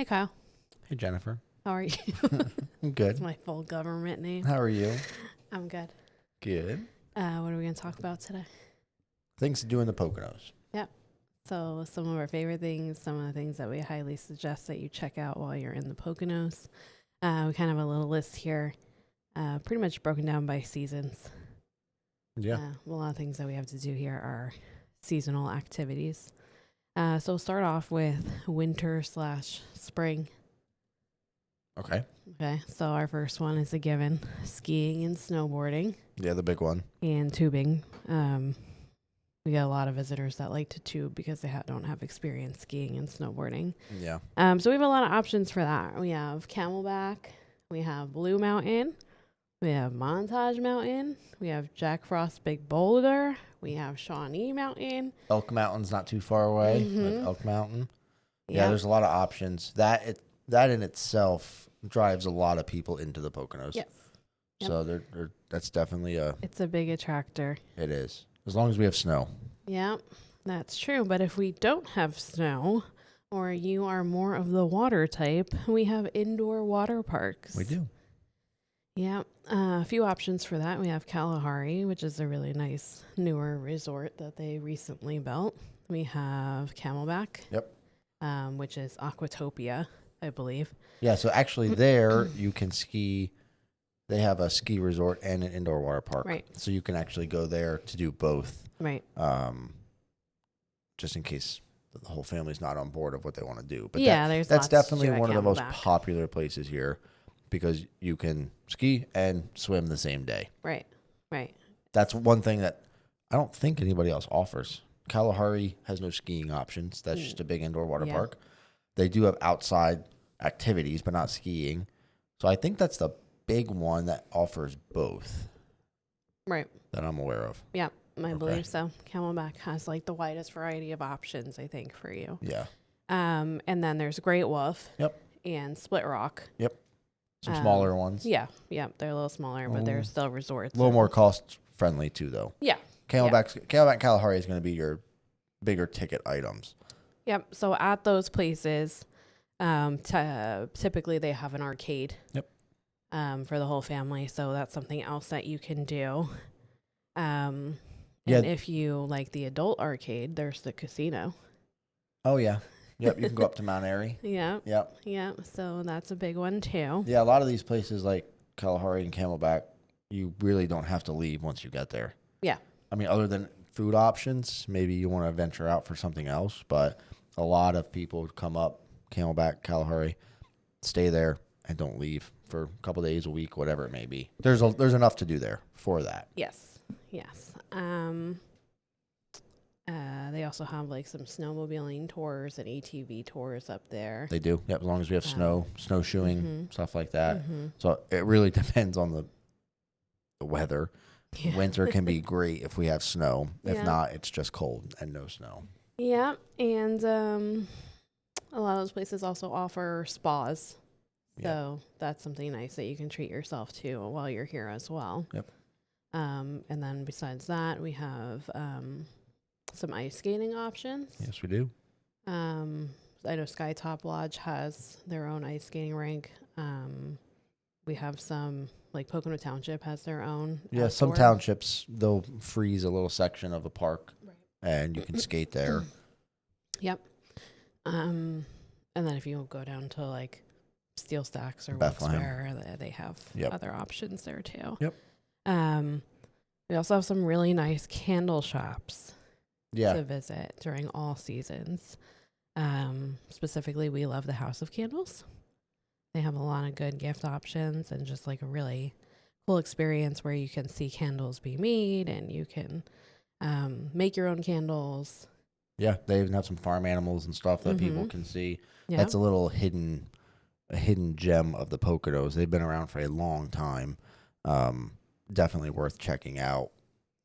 Hey, Kyle. Hey, Jennifer. How are you? I'm good. That's my full government name. How are you? I'm good. Good. What are we going to talk about today? Things to do in the Poconos. Yep. So some of our favorite things, some of the things that we highly suggest that you check out while you're in the Poconos. We kind of have a little list here, pretty much broken down by seasons. Yeah. A lot of things that we have to do here are seasonal activities. So we'll start off with winter/spring. Okay. Okay, so our first one is a given: skiing and snowboarding. Yeah, the big one. And tubing. We get a lot of visitors that like to tube because they don't have experience skiing and snowboarding. Yeah. So we have a lot of options for that. We have Camelback, we have Blue Mountain, we have Montage Mountain, we have Jack Frost Big Boulder, we have Shawnee Mountain. Elk Mountain's not too far away. Mhm. Like Elk Mountain. Yep. Yeah, there's a lot of options. That in itself drives a lot of people into the Poconos. Yes. Yep. So that's definitely It's a big attractor. it is. As long as we have snow. Yeah, that's true. But if we don't have snow, or you are more of the water type, we have indoor water parks. We do. Yeah, a few options for that. We have Kalahari, which is a really nice newer resort that they recently built. We have Camelback. Yep. Which is Aquatopia, I believe. Yeah, so actually there you can ski. They have a ski resort and an indoor water park. Right. So you can actually go there to do both. Right. Just in case the whole family's not on board of what they want to do. But Yeah, that's lots to definitely do at one of the most Camelback. popular places here because you can ski and swim the same day. Right. Right. That's one thing that I don't think anybody else offers. Kalahari has no skiing options. That's just a big indoor water Yeah. park. They do have outside activities, but not skiing. So I think that's the big one that offers both Right. that I'm aware of. Yeah, I Okay. believe so. Camelback has like the widest variety of options, I think, for you. Yeah. And then there's Great Wolf. Yep. And Split Rock. Yep. Some smaller ones. Yeah. Yeah. They're a little smaller, but they're still resorts. A little more cost friendly too, though. Yeah. Camelback Kalahari is going to be your bigger ticket items. Yep. So at those places, typically they have an arcade. Yep. For the whole family. So that's something else that you can do. And Yeah. if you like the adult arcade, there's the casino. Oh yeah. Yep. You can go up to Mount Airy. Yeah. Yep. Yeah. So that's a big one too. Yeah. A lot of these places like Kalahari and Camelback, you really don't have to leave once you get there. Yeah. I mean, other than food options, maybe you want to venture out for something else. But a lot of people come up Camelback, Kalahari, stay there, and don't leave for a couple days, a week, whatever it may be. There's enough to do there for that. Yes. Yes. They also have like some snowmobiling tours and ATV tours up there. They do. Yep. As long as we have snowshoeing, stuff like that. Mm-hmm. So it really depends on the weather. Yeah. Winter can be great if we have snow. If Yeah. not, it's just cold and no snow. Yeah. And a lot of those places also offer spas. Yeah. So that's something nice that you can treat yourself to while you're here as well. Yep. And then besides that, we have some ice skating options. Yes, we do. I know Skytop Lodge has their own ice skating rink. We have some, like Pocono Township has their own. Yeah, some outdoor. townships, they'll freeze a little section of a park, Right. and you can skate there. Yep. And then if you go down to like Steel Stacks or Bethlehem. Wilkes-Barre, they have Yep. other options there too. Yep. We also have some really nice candle shops Yeah. to visit during all seasons. Specifically, we love the House of Candles. They have a lot of good gift options and just like a really cool experience where you can see candles be made and you can make your own candles. Yeah, they even have some farm animals and stuff that people Mhm. can see. Yeah. That's a little hidden gem of the Poconos. They've been around for a long time. Definitely worth checking out.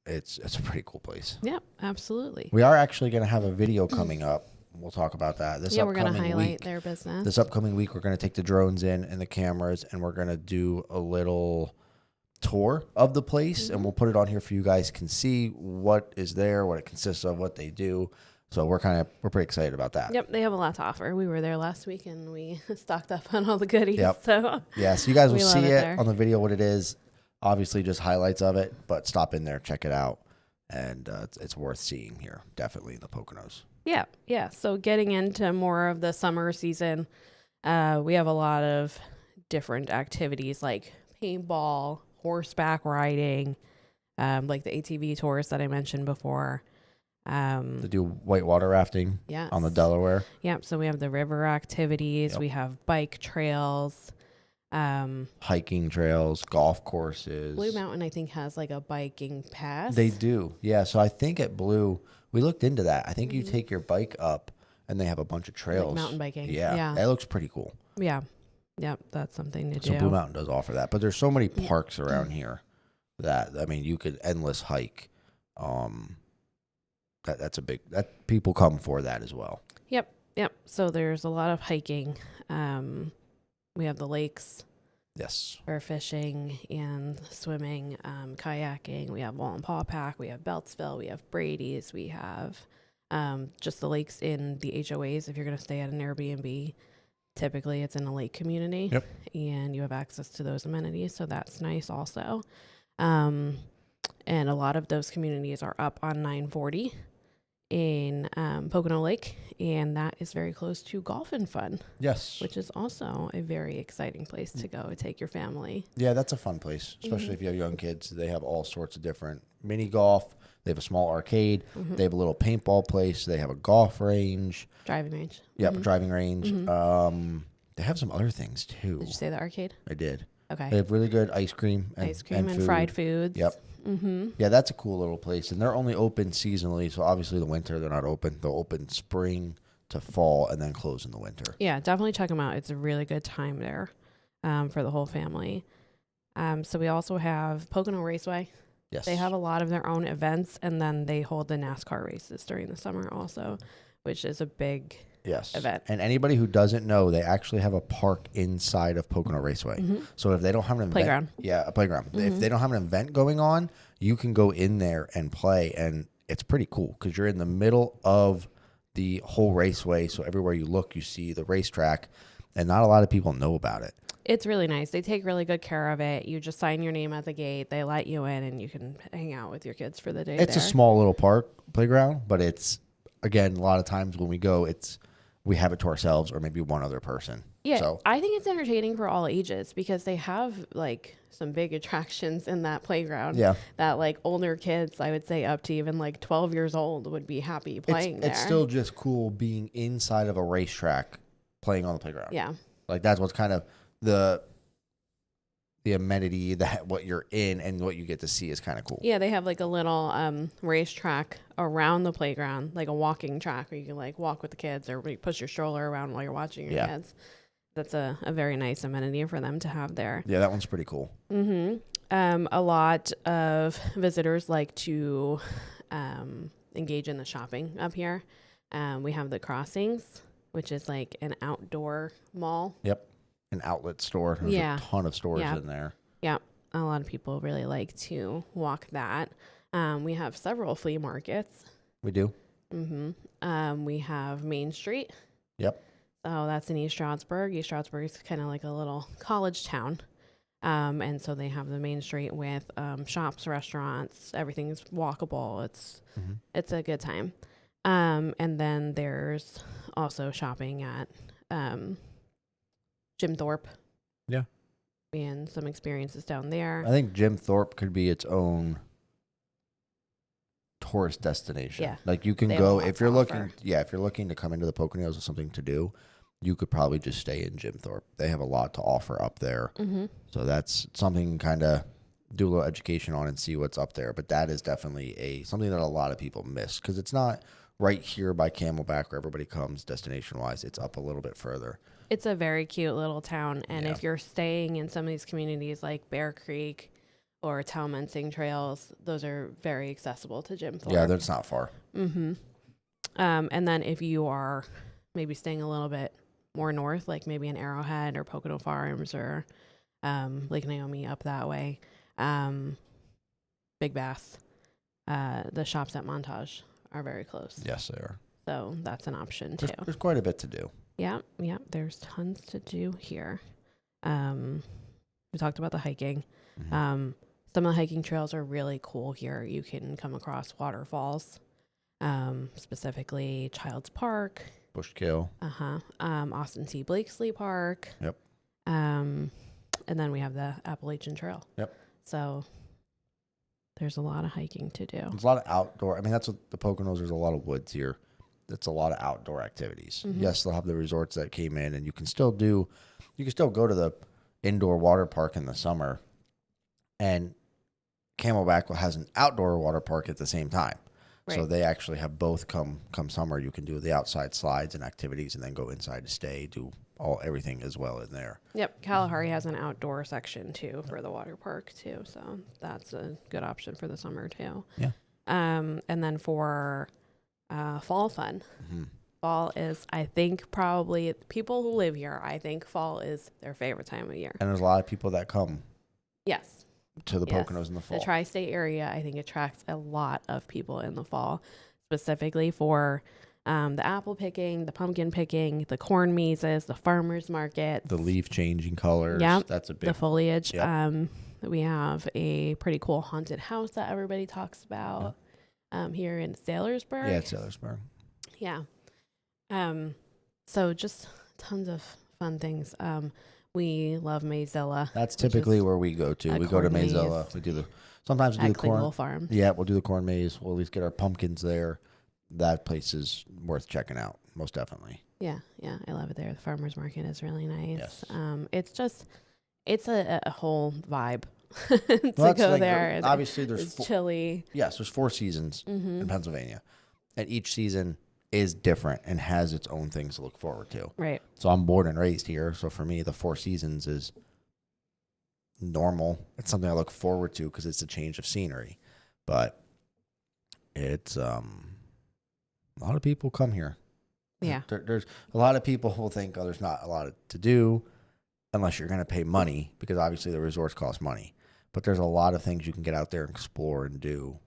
It's a pretty cool place. Yeah, absolutely. We are actually going to have a video coming up. We'll talk about that this We're going to upcoming highlight week. their business. This upcoming week, we're going to take the drones in and the cameras, and we're going to do a little tour of the place, and we'll put it on here for you guys can see what is there, what it consists of, what they do. So we're pretty excited about that. Yep, they have a lot to offer. We were there last week and we stocked up on all the goodies. Yep. So Yeah, so you guys will we love see it it there. on the video what it is. Obviously, just highlights of it, but stop in there, check it out, and it's worth seeing here. Definitely the Poconos. Yeah. So getting into more of the summer season, we have a lot of different activities like paintball, horseback riding, like the ATV tours that I mentioned before. To do whitewater rafting Yes. on the Delaware. Yep. So we have the river activities. Yep. We have bike trails. Hiking trails, golf courses. Blue Mountain, I think, has like a biking pass. They do. Yeah. So I think at Blue, we looked into that. I think you Mhm. take your bike up and they have a bunch of trails. Like mountain biking. Yeah. That looks pretty cool. Yeah. Yep. That's something to So do. Blue Mountain does offer that. But there's so many parks around here that, I mean, you could endless hike. That's a big, that people come for that as well. Yep. So there's a lot of hiking. We have the lakes Yes. for fishing and swimming, kayaking. We have Wallenpaw Pack. We have Beltsville. We have Brady's. We have just the lakes in the HOAs. If you're going to stay at an Airbnb, typically it's in a lake community. Yep. And you have access to those amenities. So that's nice also. And a lot of those communities are up on 940 in Pocono Lake, and that is very close to Golf and Fun, Yes. which is also a very exciting place to go take your family. Yeah, that's a fun place, especially if you have young kids. They have all sorts of different mini golf. They have a small arcade. They have a little paintball place. They have a golf range. Driving range. Yep, driving range. They have some other things too. Did you say the arcade? I did. Okay. They have really good ice cream Ice cream and food. fried foods. Yep. Yeah, that's a cool little place, and they're only open seasonally. So obviously, the winter they're not open. They'll open spring to fall and then close in the winter. Yeah, definitely check them out. It's a really good time there for the whole family. So we also have Pocono Raceway. Yes, They have a lot of their own events, and then they hold the NASCAR races during the summer also, which is a big event. And anybody who doesn't know, they actually have a park inside of Pocono Raceway. So if they don't have an event, Playground. Yeah, a playground. If they don't have an event going on, you can go in there and play, and it's pretty cool because you're in the middle of the whole raceway. So everywhere you look, you see the racetrack, and not a lot of people know about it. It's really nice. They take really good care of it. You just sign your name at the gate. They let you in, and you can hang out with your kids for the day. It's a small little playground, but it's, again, a lot of times when we go, we have it to ourselves or maybe one other person. Yeah, So I think it's entertaining for all ages because they have like some big attractions in that playground. Yeah. That like older kids, I would say up to even like 12 years old, would be happy playing there. It's still just cool being inside of a racetrack playing on the playground. Yeah. Like that's what's kind of the amenity that what you're in and what you get to see is kind of cool. Yeah, they have like a little racetrack around the playground, like a walking track where you can like walk with the kids or push your stroller around while you're watching your kids. That's a very nice amenity for them to have there. Yeah, that one's pretty cool. A lot of visitors like to engage in the shopping up here. We have the Crossings, which is like an outdoor mall. Yep. An outlet store. There's a ton of stores in there. Yeah. A lot of people really like to walk that. We have several flea markets. We do. We have Main Street. Yep. So that's in East Stroudsburg. East Stroudsburg is kind of like a little college town. And so they have the Main Street with shops, restaurants, everything's walkable. It's a good time. And then there's also shopping at Jim Thorpe. Yeah. And some experiences down there. I think Jim Thorpe could be its own tourist destination. Yeah. Like you can go if you're looking to come into the Poconos with something to do, you could probably just stay in Jim Thorpe. They have a lot to offer up there. So that's something kind of do a little education on and see what's up there. But that is definitely something that a lot of people miss because it's not right here by Camelback where everybody comes destination wise. It's up a little bit further. It's a very cute little town. And if you're staying in some of these communities like Bear Creek or Talmensing Trails, those are very accessible to Jim Thorpe. Yeah, that's not far. And then if you are maybe staying a little bit more north, like maybe in Arrowhead or Pocono Farms or Lake Naomi up that way, Big Bass, the shops at Montage are very close. Yes, they are. So that's an option too. There's quite a bit to do. Yeah. There's tons to do here. We talked about the hiking. Mm-hmm. Some of the hiking trails are really cool here. You can come across waterfalls, specifically Child's Park. Bushkill. Austin T. Blakesley Park. Yep. And then we have the Appalachian Trail. Yep. So there's a lot of hiking to do. There's a lot of outdoor. I mean, that's what the Poconos. There's a lot of woods here. It's a lot of outdoor activities. Mm-hmm. Yes, they'll have the resorts that came in, and you can still go to the indoor water park in the summer, and Camelback has an outdoor water park at the same time. Right. So they actually have both come summer. You can do the outside slides and activities, and then go inside to stay, do everything as well in there. Yep, Kalahari has an outdoor section too for the water park too, so that's a good option for the summer too. Yeah. And then for fall fun, fall is, I think, probably people who live here, I think fall is their favorite time of year. And there's a lot of people that come. Yes. To the Poconos in the fall. The tri-state area, I think, attracts a lot of people in the fall, specifically for the apple picking, the pumpkin picking, the corn mazes, the farmers markets, the leaf changing colors. Yeah, that's a big. The foliage. Yep. We have a pretty cool haunted house that everybody talks about here in Saylorsburg. Yeah, it's Saylorsburg. Yeah. So just tons of fun things. We love Mayzilla. That's typically where we go to. We go to Mayzilla. We do sometimes we do the corn farm. Yeah, we'll do the corn maze. We'll at least get our pumpkins there. That place is worth checking out, most definitely. Yeah, I love it there. The farmers market is really nice. Yes. It's a whole vibe to go there. Obviously, there's chilly. Yes, there's 4 seasons in Pennsylvania, and each season is different and has its own things to look forward to. Right. So I'm born and raised here. So for me, the 4 seasons is normal. It's something I look forward to because it's a change of scenery. But it's a lot of people come here. Yeah. There's a lot of people who think, there's not a lot to do unless you're going to pay money, because obviously the resorts cost money. But there's a lot of things you can get out there and explore and do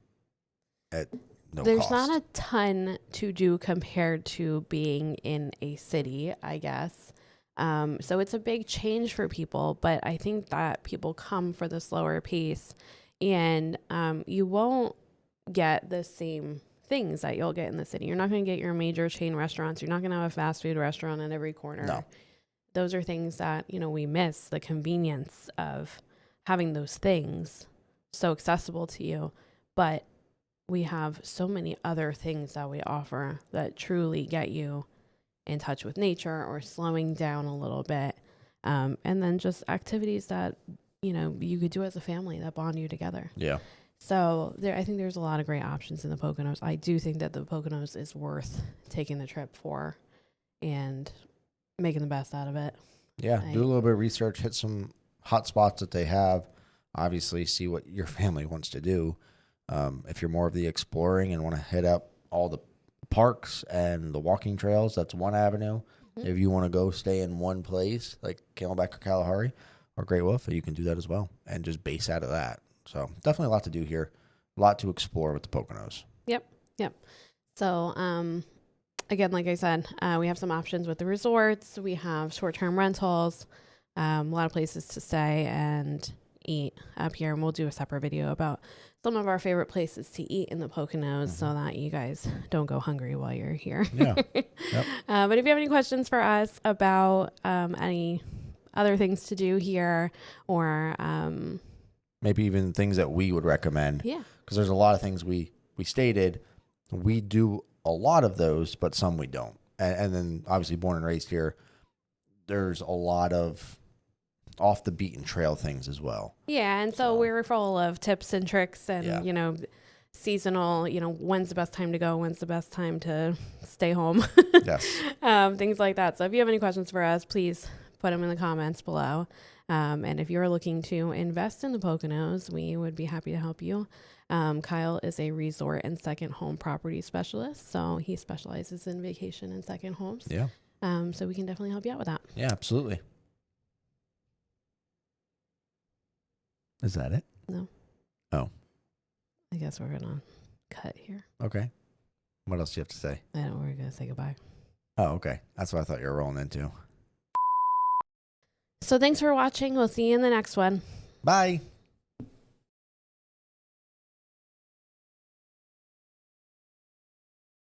at no There's cost. not a ton to do compared to being in a city, I guess. So it's a big change for people, but I think that people come for the slower pace, and you won't get the same things that you'll get in the city. You're not going to get your major chain restaurants. You're not going to have a fast food restaurant on every corner. No. Those are things that, we miss, the convenience of having those things so accessible to you. But we have so many other things that we offer that truly get you in touch with nature or slowing down a little bit. And then just activities that, you could do as a family that bond you together. Yeah. So I think there's a lot of great options in the Poconos. I do think that the Poconos is worth taking the trip for and making the best out of it. Yeah. Do a little bit of research, hit some hot spots that they have. Obviously, see what your family wants to do. If you're more of the exploring and want to hit up all the parks and the walking trails, that's one avenue. Mm-hmm. If you want to go stay in one place like Camelback or Kalahari or Great Wolf, you can do that as well and just base out of that. So definitely a lot to do here, a lot to explore with the Poconos. Yep. So again, like I said, we have some options with the resorts. We have short-term rentals, a lot of places to stay and eat up here, and we'll do a separate video about some of our favorite places to eat in the Poconos so that you guys don't go hungry while you're here. Yeah. Yep. But if you have any questions for us about any other things to do here, or maybe even things that we would recommend, because there's a lot of things we stated. We do a lot of those, but some we don't. And then obviously born and raised here, there's a lot of off the beaten trail things as well. Yeah, and so we're full of tips and tricks and, seasonal, when's the best time to go, when's the best time to stay home. Yes. Things like that. So if you have any questions for us, please put them in the comments below. And if you're looking to invest in the Poconos, we would be happy to help you. Kyle is a resort and second home property specialist, so he specializes in vacation and second homes. Yeah. So we can definitely help you out with that. Yeah, absolutely. Is that it? No. Oh. I guess we're going to cut here. Okay. What else do you have to say? I know we're going to say goodbye. Oh, okay. That's what I thought you were rolling into. So thanks for watching. We'll see you in the next one. Bye.